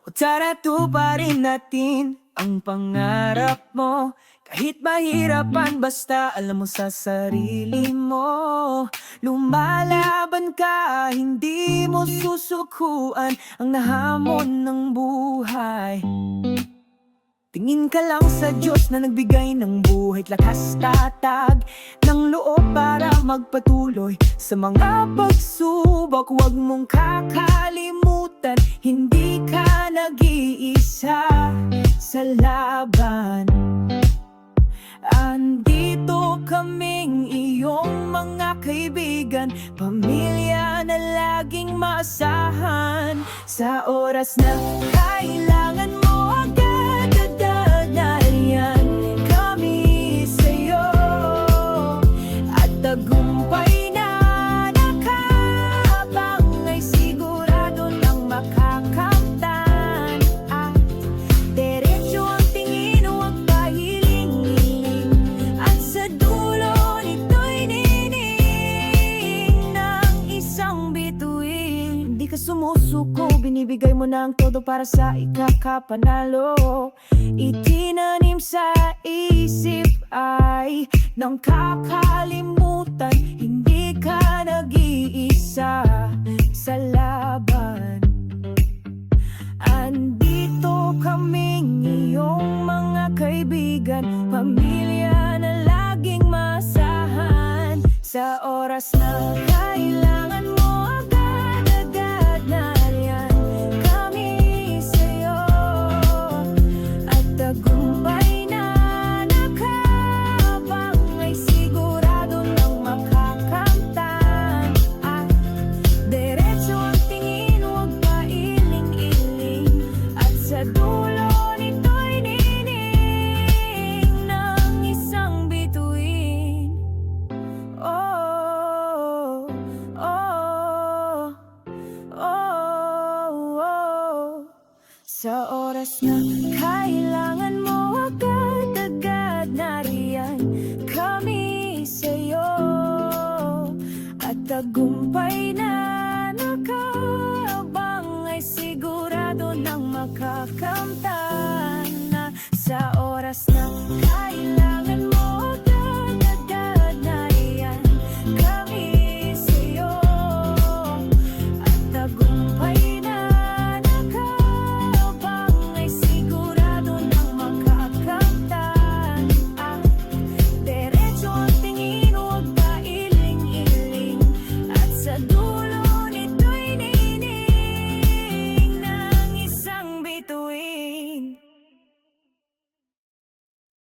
O tara tuparin natin ang pangarap mo. Kahit mahirapan, basta alam mo sa sarili mo. Lumalaban ka, hindi mo susukuan ang nahamon ng buhay. Tingin ka lang sa Diyos na nagbigay ng buhay at lakas, tatag ng loob para magpatuloy sa mga pagsubok. Huwag mong kakalimutan, hindi ka nag-iisa sa laban. Andito kaming iyong mga kaibigan, pamilya na laging maasahan. Sa oras na kailangan mo, agad-agad nariyan kami sa'yo. At tagumpay na nakaabang ay sigurado ng makakamtan. At diretso ang tingin, huwag pahiling-hiling. At sa dulo nito'y nining ng isang bituin. Hindi ka sumusuko, binibigay mo na ang todo para sa ikakapanalo. Itinanim sa isip ay nang kakalimutan, hindi ka nag-iisa sa laban. Andito kaming iyong mga kaibigan, pamilya na laging masahan. Sa oras na kailangan mo, agad-agad nariyan kami sa'yo. At tagumpay na nakaabang ay sigurado ng makakamtan. At diretso ang tingin, huwag pailing-iling. At sa dulo nito'y nining ng isang bituin. Oh, oh, oh, oh. Sa oras na kailangan mo, agad-agad nariyan kami sa'yo. At tagumpay na nakaabang ay sigurado ng makakamtan. Na sa oras na kailangan mo, agad-agad nariyan kami sa'yo. At tagumpay na nakaabang ay sigurado ng makakamtan. At diretso ang tingin, huwag pailing-iling. At sa dulo nito'y nining ng isang bituin.